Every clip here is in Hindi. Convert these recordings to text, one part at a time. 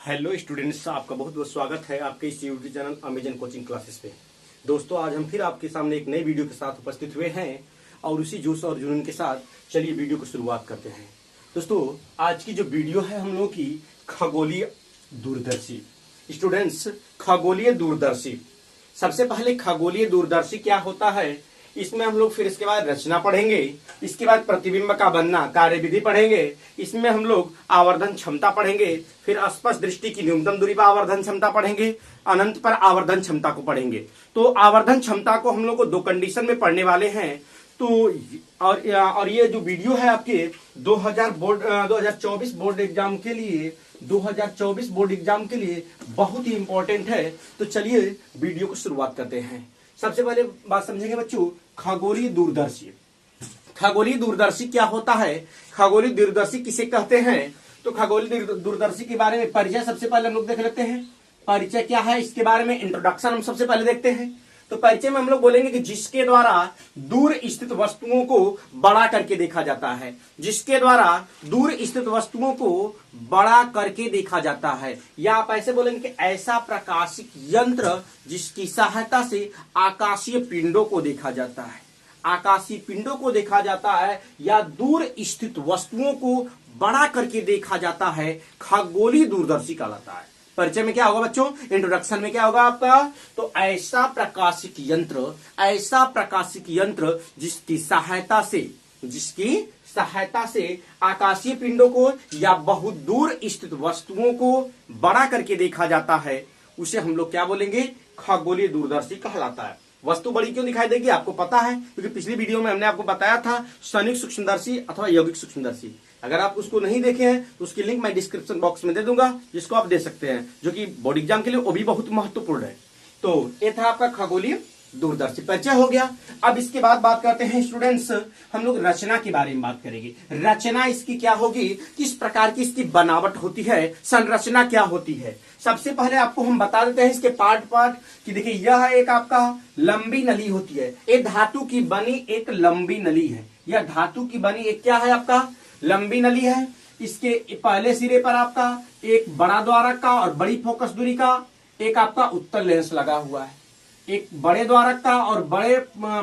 हेलो स्टूडेंट्स, आपका बहुत बहुत स्वागत है आपके इस YouTube channel Amazon coaching classes पे। दोस्तों, आज हम फिर आपके सामने एक नई वीडियो के साथ उपस्थित हुए हैं और उसी जोश और जुनून के साथ चलिए वीडियो को शुरुआत करते हैं। दोस्तों, आज की जो वीडियो है हम लोगों की खगोलीय दूरदर्शी। स्टूडेंट्स, खगोलीय दूरदर्शी, सबसे पहले खगोलीय दूरदर्शी क्या होता है इसमें हम लोग फिर इसके बाद रचना पढ़ेंगे, इसके बाद प्रतिबिंब का बनना कार्यविधि पढ़ेंगे, इसमें हम लोग आवर्धन क्षमता पढ़ेंगे, फिर स्पष्ट दृष्टि की न्यूनतम दूरी पर आवर्धन क्षमता पढ़ेंगे, अनंत पर आवर्धन क्षमता को पढ़ेंगे। तो आवर्धन क्षमता को हम लोग को दो कंडीशन में पढ़ने वाले हैं। तो और ये जो वीडियो है आपके 2024 बोर्ड एग्जाम के लिए 2024 बोर्ड एग्जाम के लिए बहुत ही इंपॉर्टेंट है। तो चलिए वीडियो को शुरुआत करते हैं। सबसे पहले बात समझेंगे बच्चों, खगोलीय दूरदर्शी। खगोलीय दूरदर्शी क्या होता है, खगोलीय दूरदर्शी किसे कहते हैं? तो खगोलीय दूरदर्शी के बारे में परिचय सबसे पहले हम लोग देख लेते हैं। परिचय क्या है, इसके बारे में इंट्रोडक्शन हम सबसे पहले देखते हैं। तो परिचय में हम लोग बोलेंगे कि जिसके द्वारा दूर स्थित वस्तुओं को बड़ा करके देखा जाता है, जिसके द्वारा दूर स्थित वस्तुओं को बड़ा करके देखा जाता है, या आप ऐसे बोलेंगे कि ऐसा प्रकाशिक यंत्र जिसकी सहायता से आकाशीय पिंडों को देखा जाता है, आकाशीय पिंडों को देखा जाता है या दूर स्थित वस्तुओं को बड़ा करके देखा जाता है, खगोलीय दूरदर्शी कहलाता है। परिचय में क्या होगा बच्चों, इंट्रोडक्शन में क्या होगा आपका, तो ऐसा प्रकाशिक यंत्र जिसकी सहायता से आकाशीय पिंडों को या बहुत दूर स्थित वस्तुओं को बड़ा करके देखा जाता है, उसे हम लोग क्या बोलेंगे, खगोलीय दूरदर्शी कहलाता है। वस्तु बड़ी क्यों दिखाई देगी आपको पता है, क्योंकि पिछली वीडियो में हमने आपको बताया था क्षणिक सूक्ष्मदर्शी अथवा यौगिक सूक्ष्मदर्शी। अगर आप उसको नहीं देखे हैं तो उसकी लिंक मैं डिस्क्रिप्शन बॉक्स में दे दूंगा, जिसको आप दे सकते हैं, जो कि बोर्ड एग्जाम के लिए वो भी बहुत महत्वपूर्ण है। तो ये था आपका खगोलीय दूरदर्शी। परिचय हो गया। अब इसके बाद बात करते हैं स्टूडेंट्स, हम लोग रचना के बारे में बात करेंगे। रचना इसकी क्या होगी, किस प्रकार की इसकी बनावट होती है, संरचना क्या होती है। सबसे पहले आपको हम बता देते हैं इसके पार्ट कि देखिए, यह एक आपका लंबी नली होती है। ये धातु की बनी एक लंबी नली है, यह धातु की बनी एक क्या है आपका, लंबी नली है। इसके पहले सिरे पर आपका एक बड़ा द्वारक का और बड़ी फोकस दूरी का एक आपका उत्तल लेंस लगा हुआ है, एक बड़े द्वारक का और बड़े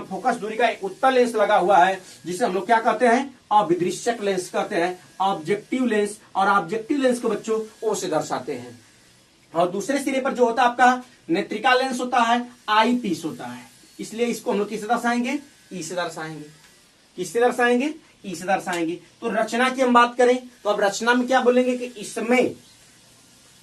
फोकस दूरी का एक उत्तल लेंस लगा हुआ है, जिसे हम लोग क्या कहते हैं, अभिदृश्यक लेंस कहते हैं, ऑब्जेक्टिव लेंस। और ऑब्जेक्टिव लेंस को बच्चों ओ से दर्शाते हैं। और दूसरे सिरे पर जो होता है आपका नेत्रिका लेंस होता है, आई पीस होता है, इसलिए इसको हम लोग किससे दर्शाएंगे, ई से दर्शाएंगे। किससे दर्शाएंगे, ई से दर्शाएंगे। तो रचना की हम बात करें तो अब रचना में क्या बोलेंगे कि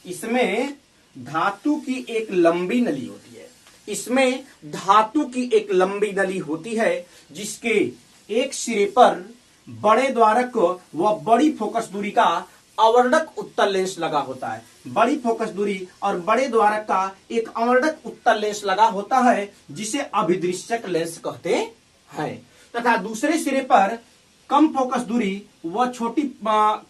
इसमें धातु की एक लंबी नली होती है, इसमें धातु की एक लंबी नली होती है, जिसके एक सिरे पर बड़े द्वारक व बड़ी फोकस दूरी का अवर्धक उत्तल लेंस लगा होता है। बड़ी फोकस दूरी और बड़े द्वारक का एक अवर्धक उत्तल लेंस लगा होता है, जिसे अभिदृश्यक लेंस कहते हैं। तथा दूसरे सिरे पर कम फोकस दूरी व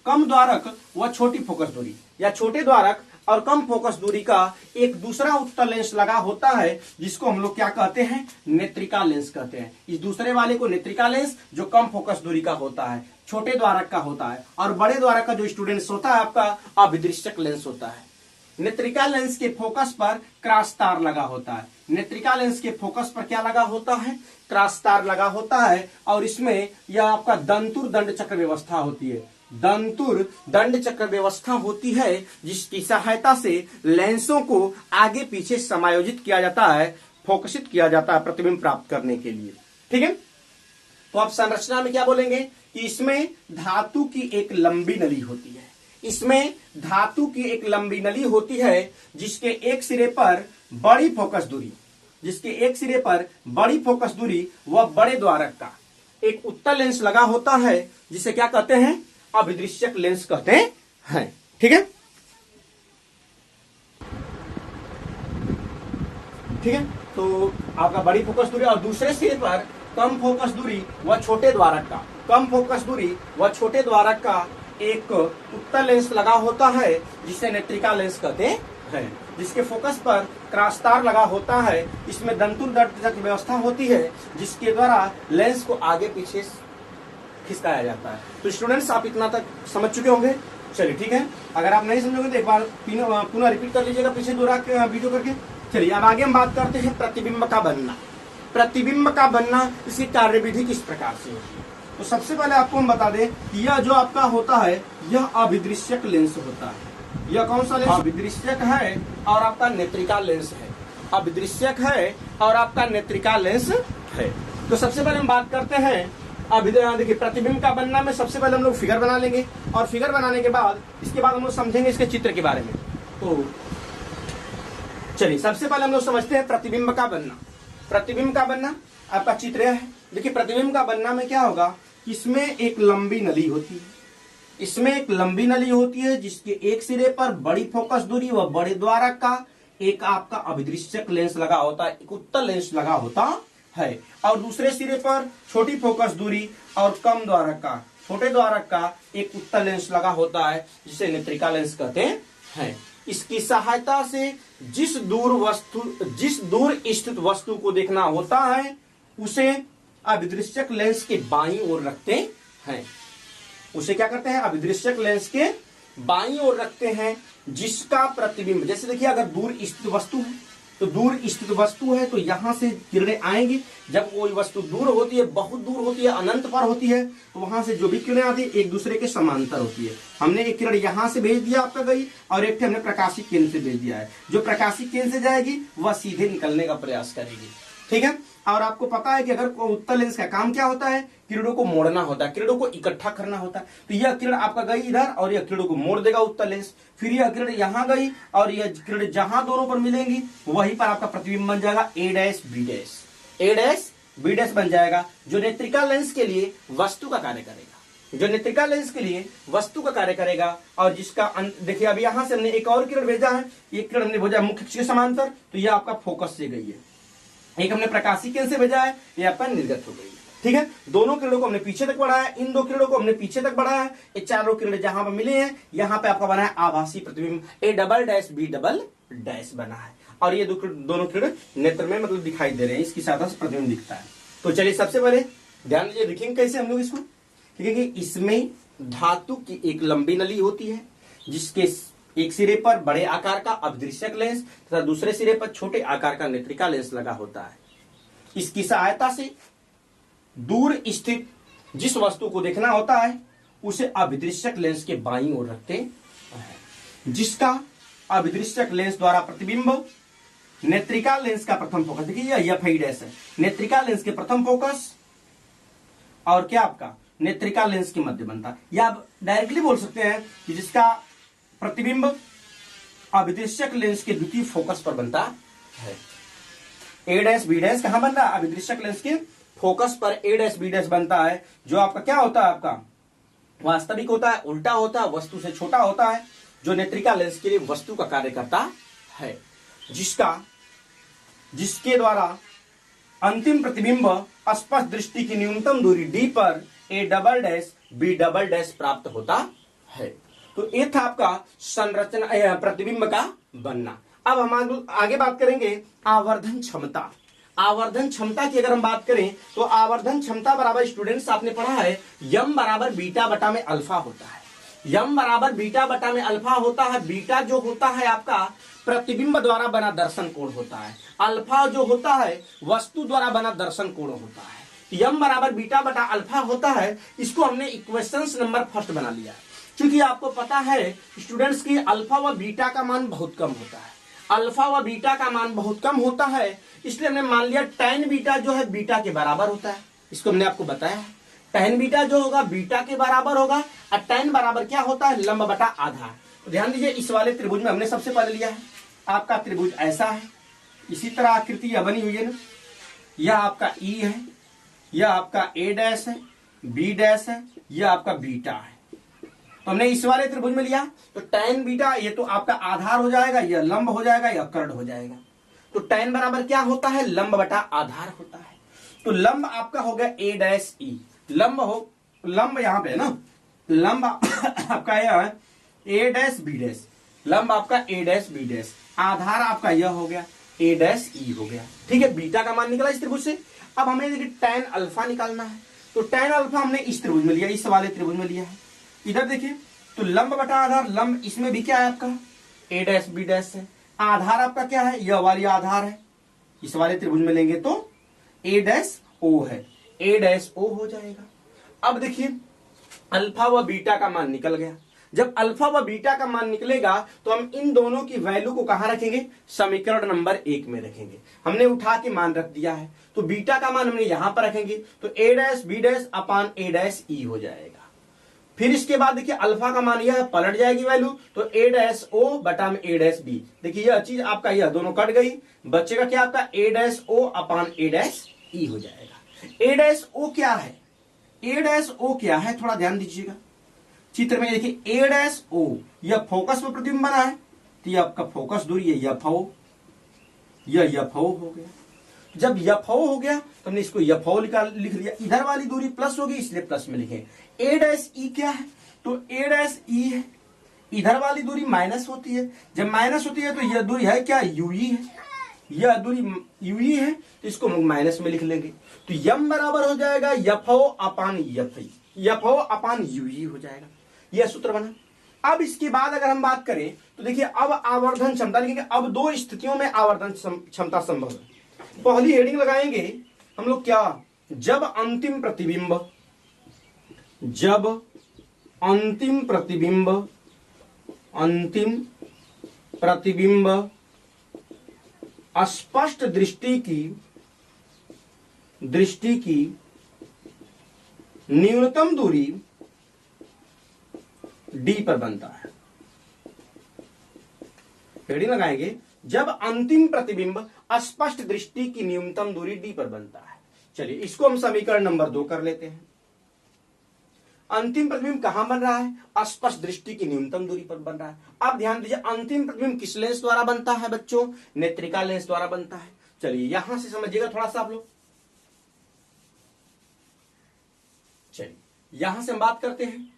कम द्वारक व छोटी फोकस दूरी या छोटे द्वारक और कम फोकस दूरी का एक दूसरा उत्तल लेंस लगा होता है, जिसको हम लोग क्या कहते हैं, नेत्रिका लेंस कहते हैं। इस दूसरे वाले को नेत्रिका लेंस, जो कम फोकस दूरी का होता है, छोटे द्वारक का होता है, और बड़े द्वारक का जो स्टूडेंट्स होता है आपका अभिदृश्यक लेंस होता है। नेत्रिका लेंस के फोकस पर क्रॉस तार लगा होता है। नेत्रिका लेंस के फोकस पर क्या लगा होता है, क्रॉस तार लगा होता है। और इसमें यह आपका दंतुर दंड चक्र व्यवस्था होती है, दंतुर दंड चक्र व्यवस्था होती है, जिसकी सहायता से लेंसों को आगे पीछे समायोजित किया जाता है, फोकसित किया जाता है प्रतिबिंब प्राप्त करने के लिए। ठीक है। तो अब संरचना में क्या बोलेंगे कि इसमें धातु की एक लंबी नली होती है, इसमें धातु की एक लंबी नली होती है, जिसके एक सिरे पर बड़ी फोकस दूरी व बड़े द्वारक का एक उत्तल लेंस लगा होता है, जिसे क्या कहते हैं, अभिदृश्यक लेंस कहते हैं। ठीक है। ठीक है। तो आपका बड़ी फोकस दूरी और दूसरे सिरे पर कम फोकस दूरी व छोटे द्वारक का एक उत्तल लेंस लगा होता है, जिसे नेत्रिका लेंस कहते हैं, जिसके फोकस पर क्रॉस तार लगा होता है। इसमें दंतुर दंड चक्र व्यवस्था होती है, जिसके द्वारा लेंस को आगे पीछे खिसकाया जाता है। तो स्टूडेंट्स, आप इतना तक समझ चुके होंगे। चलिए ठीक है, अगर आप नहीं समझोगे तो एक बार पुनः रिपीट कर लीजिएगा पीछे दोहरा वीडियो करके। चलिए अब आगे हम बात करते हैं प्रतिबिंब का बनना। प्रतिबिंब का बनना, इसकी कार्यविधि किस प्रकार से होती है। तो सबसे पहले आपको हम बता दें कि यह जो आपका होता है यह अभिदृश्यक लेंस होता है। यह कौन सा लेंस? अभिदृश्यक है और आपका नेत्रिका लेंस है। अभिदृश्यक है और आपका नेत्रिका लेंस है। तो सबसे पहले हम बात करते हैं देखिए प्रतिबिंब का बनना में सबसे पहले हम लोग फिगर बना लेंगे, और फिगर बनाने के बाद इसके बाद हम लोग समझेंगे इसके चित्र के बारे में। तो चलिए सबसे पहले हम लोग समझते हैं प्रतिबिंब का बनना। प्रतिबिंब का बनना आपका चित्र है। देखिए प्रतिबिंब का बनना में क्या होगा, इसमें एक लंबी नली होती है। इसमें एक लंबी नली होती है जिसके एक सिरे पर बड़ी फोकस दूरी व बड़े द्वारक का एक आपका अभिदृश्यक लेंस लगा होता है, एक उत्तल लेंस लगा होता है, और दूसरे सिरे पर छोटी फोकस दूरी और कम द्वारक का, छोटे द्वारक का एक उत्तल लेंस लगा होता है जिसे नेत्रिका लेंस कहते हैं। इसकी सहायता से जिस दूर स्थित वस्तु को देखना होता है उसे अभिदृश्यक लेंस के बाईं ओर रखते हैं। उसे क्या करते हैं? अभिदृश्यक लेंस के बाईं ओर रखते हैं, जिसका प्रतिबिंब, जैसे देखिए अगर दूर स्थित वस्तु है तो दूर स्थित वस्तु है तो यहां से किरणें आएंगी। जब कोई वस्तु दूर होती है, बहुत दूर होती है, अनंत पर होती है, तो वहां से जो भी किरणें आती है एक दूसरे के समांतर होती है। हमने एक किरण यहां से भेज दिया आपका गई, और एक हमने प्रकाशिक केंद्र से भेज दिया है। जो प्रकाशिक केंद्र से जाएगी वह सीधे निकलने का प्रयास करेगी, ठीक है। और आपको पता है कि अगर उत्तल लेंस का काम क्या होता है, किरणों को मोड़ना होता है, किरणों को इकट्ठा करना होता है। तो यह किरण आपका गई इधर और यह किरणों को मोड़ देगा उत्तल लेंस, फिर यह किरण यहां गई और यह किरण जहां दोनों पर मिलेंगी वहीं पर आपका प्रतिबिंब बन जाएगा ए डैश बी डैश, ए डैश बी डैश बन जाएगा, जो नेत्रिका लेंस के लिए वस्तु का कार्य करेगा, जो नेत्रिका लेंस के लिए वस्तु का कार्य करेगा। और जिसका देखिए अब यहां से हमने एक और किरण भेजा है, एक किरण हमने भेजा मुख्य अक्ष के समांतर, तो यह आपका फोकस से गई है। एक हमने प्रकाशिक केंद्र से भेजा है, ये आपका निर्गत हो गई, ठीक है। दोनों किरणों को हमने पीछे तक बढ़ाया, इन दो किरणों को हमने पीछे तक बढ़ाया, ये चारों किरणें जहां पर मिले हैं यहां पे आपका बना है आभासी प्रतिबिंब, A double dash B double dash बना है। और ये दोनों किरण नेत्र में मतलब दिखाई दे रहे हैं, इसकी सहायता से प्रतिबिंब दिखता है। तो चलिए सबसे पहले ध्यान दीजिए, लिखेंगे कैसे हम लोग इसको, ठीक है। कि इसमें धातु की एक लंबी नली होती है जिसके एक सिरे पर बड़े आकार का अभिदृश्यक लेंस तथा दूसरे सिरे पर छोटे आकार का नेत्रिका लेंस लगा होता है। इसकी सहायता से दूर स्थित जिस वस्तु को देखना होता है उसे अभिदृश्यक लेंस के बाईं ओर रखते हैं, जिसका अभिदृश्यक लेंस द्वारा प्रतिबिंब नेत्रिका लेंस का प्रथम फोकस, देखिए यह एफ डैश है, नेत्रिका लेंस के प्रथम फोकस और क्या आपका नेत्रिका लेंस के मध्य बनता है। या आप डायरेक्टली बोल सकते हैं कि जिसका प्रतिबिंब अभिदृश्यक लेंस के द्वितीय फोकस पर बनता है। ए डैश बी डैश कहां बन रहा है? अभिदृश्यक लेंस के फोकस पर ए डैश बी डैश बनता है, जो आपका क्या होता है, आपका वास्तविक होता है, उल्टा होता है, वस्तु से छोटा होता है, जो नेत्रिका लेंस के लिए वस्तु का कार्य करता है, जिसके द्वारा अंतिम प्रतिबिंब स्पष्ट दृष्टि की न्यूनतम दूरी डी पर A double dash B double dash प्राप्त होता है। तो ये था आपका संरचना प्रतिबिंब का बनना। अब हम आगे बात करेंगे आवर्धन क्षमता। आवर्धन क्षमता की अगर हम बात करें तो आवर्धन क्षमता बराबर, स्टूडेंट्स आपने पढ़ा है, यम बराबर बीटा बटा में अल्फा होता है। यम बराबर बीटा बटा में अल्फा होता है। बीटा जो होता है आपका प्रतिबिंब द्वारा बना दर्शन कोण होता है, अल्फा जो होता है वस्तु द्वारा बना दर्शन कोण होता है। यम बराबर बीटा बटा अल्फा होता है। इसको हमने इक्वेशंस नंबर फर्स्ट बना लिया है, क्योंकि आपको पता है स्टूडेंट्स की अल्फा व बीटा का मान बहुत कम होता है, अल्फा व बीटा का मान बहुत कम होता है, इसलिए हमने मान लिया tan बीटा जो है बीटा के बराबर होता है। इसको हमने आपको बताया है, tan बीटा जो होगा बीटा के बराबर होगा, और tan बराबर क्या होता है? लंब बटा आधार। तो ध्यान दीजिए, इस वाले त्रिभुज में हमने सबसे पहले लिया है, आपका त्रिभुज ऐसा है, इसी तरह आकृति यह बनी हुई है ना, यह आपका ई है, यह आपका ए डैश है, बी डैश है, यह आपका बीटा है। तो हमने इस वाले त्रिभुज में लिया, तो tan बीटा ये तो आपका आधार हो जाएगा, यह लंब हो जाएगा, यह कर्ण हो जाएगा। तो tan बराबर क्या होता है? लंब बटा आधार होता है। तो लंब आपका हो गया ए डैश ई, लंब यहां पे है ना, लंब आपका यह है ए डैश बी डैश, लंब आपका ए डैश बी डैश, आधार आपका यह हो गया ए डैश ई हो गया, ठीक है। बीटा का मान निकला इस त्रिभुज से। अब हमें देखिए tan अल्फा निकालना है, तो tan अल्फा हमने इस त्रिभुज में लिया, इस वाले त्रिभुज में लिया है। इधर देखिए तो लंब बटा आधार, लंब इसमें भी क्या है आपका ए डैश बी डैश है, आधार आपका क्या है, यह वाली आधार है, इस वाले त्रिभुज में लेंगे तो ए डैश ओ है, ए डैश ओ हो जाएगा। अब देखिए अल्फा व बीटा का मान निकल गया। जब अल्फा व बीटा का मान निकलेगा तो हम इन दोनों की वैल्यू को कहां रखेंगे, समीकरण नंबर 1 में रखेंगे। हमने उठा के मान रख दिया है, तो बीटा का मान हमने यहां पर रखेंगे, तो ए डैश बी डैश अपान ए डैश ई हो जाएगा। फिर इसके बाद देखिए अल्फा का मान यह पलट जाएगी वैल्यू, तो ए डैश ओ बटा में ए डैश बी। देखिए यह चीज आपका यह दोनों कट गई, बचेगा क्या आपका ए डैश ओ अपान ए डैश ई हो जाएगा। ए डैश ओ क्या है, ए डैश ओ क्या है, थोड़ा ध्यान दीजिएगा चित्र में। देखिए ए डैश ओ यह फोकस में प्रतिबिंब बना है, तो यह आपका फोकस दूरी है यफओ, यह यफओ हो गया। जब यफओ हो गया तो हमने इसको यफओ लिख लिया, इधर वाली दूरी प्लस होगी इसलिए प्लस में लिखे। ए डैश ई क्या है, तो ए डैश ई है, इधर वाली दूरी माइनस होती है, जब माइनस होती है तो यह दूरी है क्या, यूई है, यह दूरी यूई है, तो इसको हम माइनस में लिख लेंगे, तो यम बराबर हो जाएगा यफओ अपान यफई, यफओ अपान यूई हो जाएगा। यह सूत्र बना। अब इसके बाद अगर हम बात करें तो देखिए अब आवर्धन क्षमता लिखेंगे, अब दो स्थितियों में आवर्धन क्षमता संभव है। पहली हेडिंग लगाएंगे हम लोग क्या, जब अंतिम प्रतिबिंब, जब अंतिम प्रतिबिंब, अंतिम प्रतिबिंब स्पष्ट दृष्टि की न्यूनतम दूरी डी पर बनता है। हेडिंग लगाएंगे, जब अंतिम प्रतिबिंब स्पष्ट दृष्टि की न्यूनतम दूरी डी पर बनता है। चलिए इसको हम समीकरण नंबर 2 कर लेते हैं। अंतिम प्रतिबिंब कहां बन रहा है, स्पष्ट दृष्टि की न्यूनतम दूरी पर बन रहा है। अब ध्यान दीजिए अंतिम प्रतिबिंब किस लेंस द्वारा बनता है बच्चों, नेत्रिका लेंस द्वारा बनता है। चलिए यहां से समझिएगा थोड़ा सा आप लोग। चलिए यहां से हम बात करते हैं,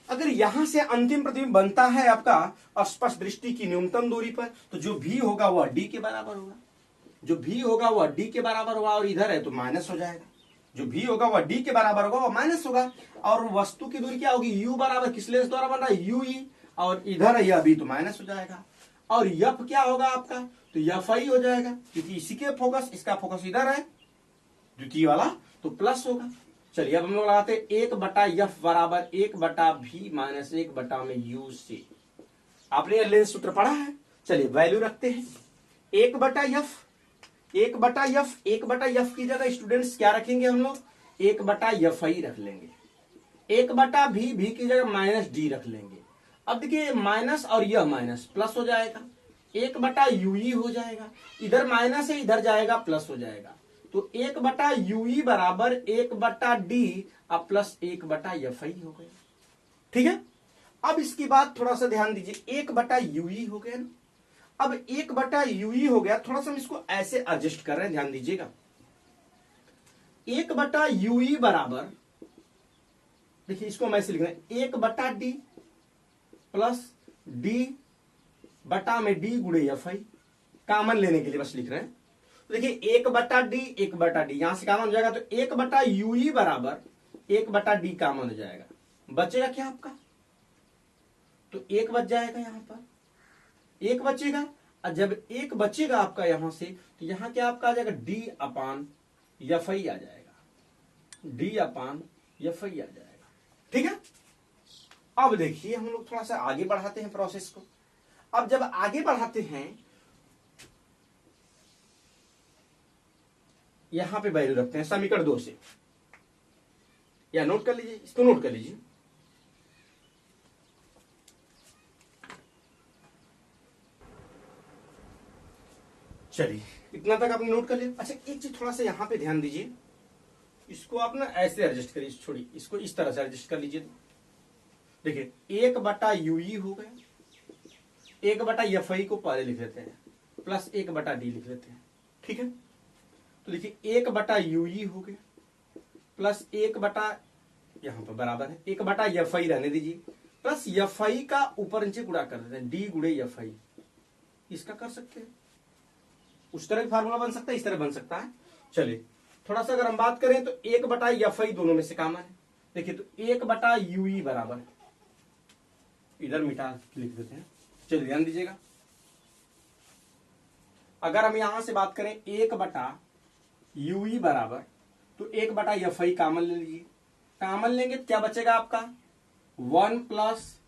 अगर यहां से अंतिम प्रतिबिंब बनता है आपका स्पष्ट दृष्टि की न्यूनतम दूरी पर, तो जो भी होगा वह डी के बराबर होगा, जो भी होगा वह डी के बराबर होगा, और इधर है तो माइनस हो जाएगा, जो भी होगा वह डी के बराबर होगा वह माइनस होगा। और वस्तु की दूरी क्या होगी, यू बराबर किस लेंस द्वारा बन रहा है, यू ई, और इधर है यह भी तो माइनस हो जाएगा। और यफ क्या होगा आपका, तो यफ आई हो जाएगा, क्योंकि इसी के फोकस, इसका फोकस इधर है द्वितीय वाला, तो प्लस होगा। चलिए अब हम लोग लगाते हैं 1 बटा यफ बराबर 1 बटा भी माइनस 1 बटा में यू से। आपने यह लेंस सूत्र पढ़ा है। चलिए वैल्यू रखते हैं 1 बटा यफ, 1 बटा यफ, 1 बटा यफ की जगह स्टूडेंट्स क्या रखेंगे हम लोग, 1 बटा यफ आई रख लेंगे। 1 बटा भी की जगह माइनस डी रख लेंगे। अब देखिए माइनस और यह माइनस प्लस हो जाएगा, 1 बटा यूई हो जाएगा, इधर माइनस है इधर जाएगा प्लस हो जाएगा, तो 1 बटा यूई बराबर 1 बटा डी अब प्लस 1 बटा एफ आई हो गया। ठीक है, अब इसकी बात थोड़ा सा ध्यान दीजिए, 1 बटा यूई हो गया ना। अब 1 बटा यूई हो गया, थोड़ा सा हम इसको ऐसे एडजस्ट कर रहे हैं, ध्यान दीजिएगा। 1 बटा यूई बराबर, देखिए इसको हम ऐसे लिख रहे हैं 1 बटा डी प्लस डी बटा में डी गुणे एफ आई, कॉमन लेने के लिए बस लिख रहे हैं। तो देखिए 1 बटा डी 1 बटा डी यहां से कॉमन हो जाएगा, तो 1 बटा यूई बराबर 1 बटा डी कॉमन हो जाएगा, बचेगा क्या आपका, तो 1 बच जाएगा, यहां पर 1 बचेगा। और जब 1 बचेगा आपका यहां से, तो यहां क्या आपका आ जाएगा, डी अपान एफ आई आ जाएगा, डी अपान एफ आई आ जाएगा। ठीक है, अब देखिए हम लोग थोड़ा सा आगे बढ़ाते हैं प्रोसेस को। अब जब आगे बढ़ाते हैं, यहां पे वैल्यू रखते हैं समीकरण 2 से, या नोट कर लीजिए, इसको नोट कर लीजिए। चलिए इतना तक आपने नोट कर लिया। अच्छा एक चीज थोड़ा सा यहां पे ध्यान दीजिए, इसको आप ना ऐसे एडजस्ट करिए, छोड़िए इसको इस तरह से एडजस्ट कर लीजिए। देखिए 1 बटा यूई हो गया, 1 बटा एफ आई को पहले लिख लेते हैं, प्लस 1 बटा डी लिख लेते हैं। ठीक है, तो देखिए 1 बटा यूई हो गया प्लस 1 बटा, यहां पर बराबर है 1 बटा एफ आई रहने दीजिए, प्लस एफ आई का ऊपर नीचे गुणा कर देते हैं, डी गुणे एफ आई, इसका कर सकते हैं। उस तरह फार्मूला बन सकता है, इस तरह बन सकता है। चलिए थोड़ा सा अगर हम बात करें तो 1 बटा एफ आई दोनों में से कॉमन है। देखिए तो 1 बटा यूई बराबर इधर मिटा लिख देते हैं। चलिए ध्यान दीजिएगा, अगर हम यहां से बात करें 1/UE बराबर, तो 1/FI कॉमन ले लीजिए। कॉमन लेंगे तो क्या बचेगा आपका 1 +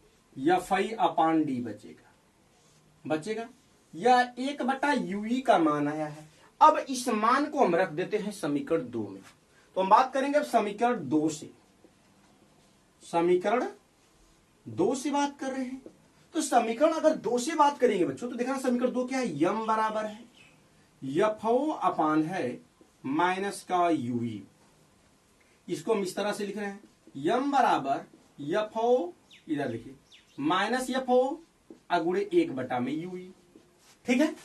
FI/D बचेगा। यह 1/UE का मान आया है। अब इस मान को हम रख देते हैं समीकरण 2 में। तो हम बात करेंगे अब समीकरण 2 से। समीकरण 2 से बात कर रहे हैं, तो समीकरण अगर 2 से बात करेंगे बच्चों, तो देखना समीकरण 2 क्या है, यम बराबर है FO अपान है माइनस का UE। इसको हम इस तरह से लिख रहे हैं, यम बराबर FO, इधर लिखिए माइनस FO अगुणे 1/UE। ठीक है,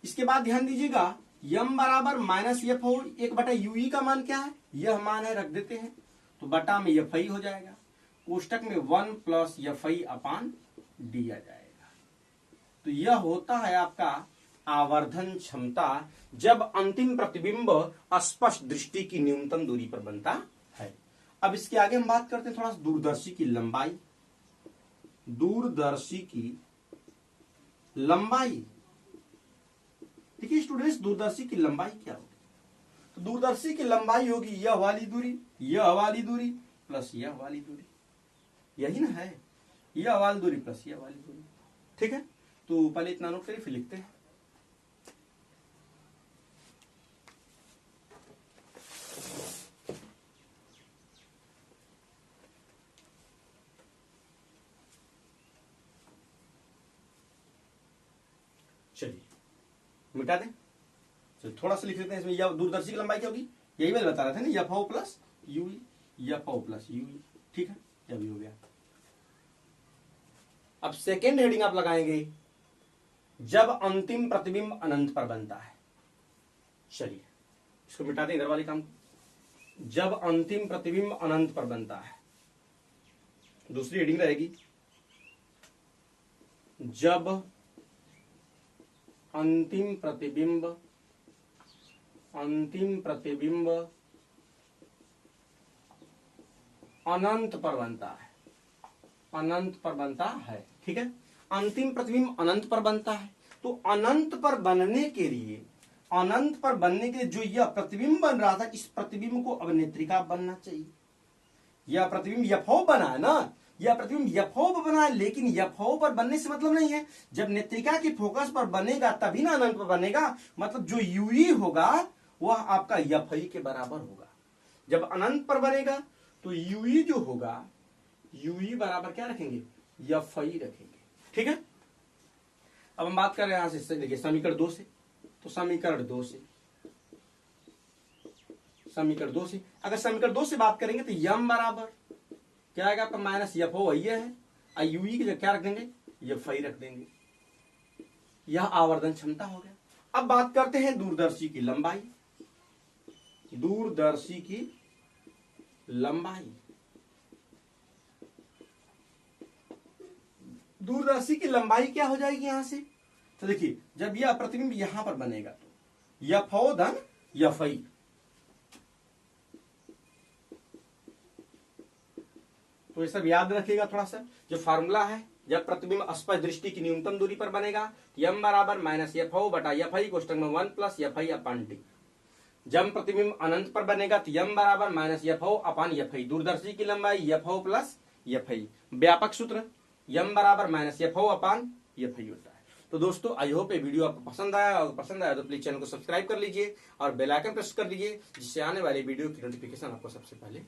इसके बाद ध्यान दीजिएगा, यम बराबर माइनस FO 1/UE का मान क्या है, यह मान है, रख देते हैं, तो बटा में FI हो जाएगा, कोष्टक में 1 + FI/D आ जाएगा। तो यह होता है आपका आवर्धन क्षमता जब अंतिम प्रतिबिंब स्पष्ट दृष्टि की न्यूनतम दूरी पर बनता है। अब इसके आगे हम बात करते हैं थोड़ा सा दूरदर्शी की लंबाई। दूरदर्शी की लंबाई, देखिए स्टूडेंट्स, दूरदर्शी की लंबाई क्या होगी, तो दूरदर्शी की लंबाई होगी यह वाली दूरी प्लस यह वाली दूरी, यही ना है, यह वाली दूरी प्लस यह वाली दूरी। ठीक है, तो पहले इतना नोट करिए, फिर लिखते हैं। चलिए मिटा दें, चलिए थोड़ा सा लिख लेते हैं इसमें। यह दूरदर्शी की लंबाई क्या होगी, यही मैंने बता रहा था ना, FO + UE, FO + UE। ठीक है, यह भी हो गया। अब सेकेंड हेडिंग आप लगाएंगे, जब अंतिम प्रतिबिंब अनंत पर बनता है। चलिए इसको मिटा दें, इधर वाले काम को। जब अंतिम प्रतिबिंब अनंत पर बनता है, दूसरी हेडिंग रहेगी, जब अंतिम प्रतिबिंब अनंत पर बनता है। ठीक है, अंतिम प्रतिबिंब अनंत पर बनता है, तो अनंत पर बनने के लिए जो यह प्रतिबिंब बन रहा था, इस प्रतिबिंब को अब नेत्रिका बनना चाहिए। यह प्रतिबिंब FO बना है ना, यह प्रतिबिंब FO पर बना है, लेकिन FO पर बनने से मतलब नहीं है, जब नेत्रिका की फोकस पर बनेगा तभी ना अनंत पर बनेगा। मतलब जो UE होगा वह आपका FI के बराबर होगा। जब अनंत पर बनेगा तो UE जो होगा, UE बराबर क्या रखेंगे, FI रखेंगे। ठीक है, अब हम बात कर रहे हैं यहां से, देखिए समीकरण 2 से। तो समीकरण 2 से अगर समीकरण 2 से बात करेंगे तो यम बराबर क्या आएगा आपका माइनस FO वही है, और UE की क्या रख देंगे, FI रख देंगे। यह आवर्धन क्षमता हो गया। अब बात करते हैं दूरदर्शी की लंबाई। दूरदर्शी की लंबाई क्या हो जाएगी यहां से, तो देखिए जब यह प्रतिबिंब यहां पर बनेगा तो FO धन FI, तो ये सब याद रखिएगा थोड़ा सा। जो फार्मूला है, जब प्रतिबिंब स्पष्ट दृष्टि की न्यूनतम दूरी पर बनेगा, यम बराबर माइनस FO बटा FI कोष्टक में 1 + FI/D। जब प्रतिबिंब अनंत पर बनेगा तो यम बराबर माइनस FO अपान FI। दूरदर्शी की लंबाई FO + FI। व्यापक सूत्र यम बराबर माइनस FO अपान FI होता है। तो दोस्तों आई होप ये वीडियो आपको पसंद आया, और पसंद आया तो प्लीज चैनल को सब्सक्राइब कर लीजिए और बेल आइकन प्रेस कर लीजिए, जिससे आने वाली वीडियो की नोटिफिकेशन आपको सबसे पहले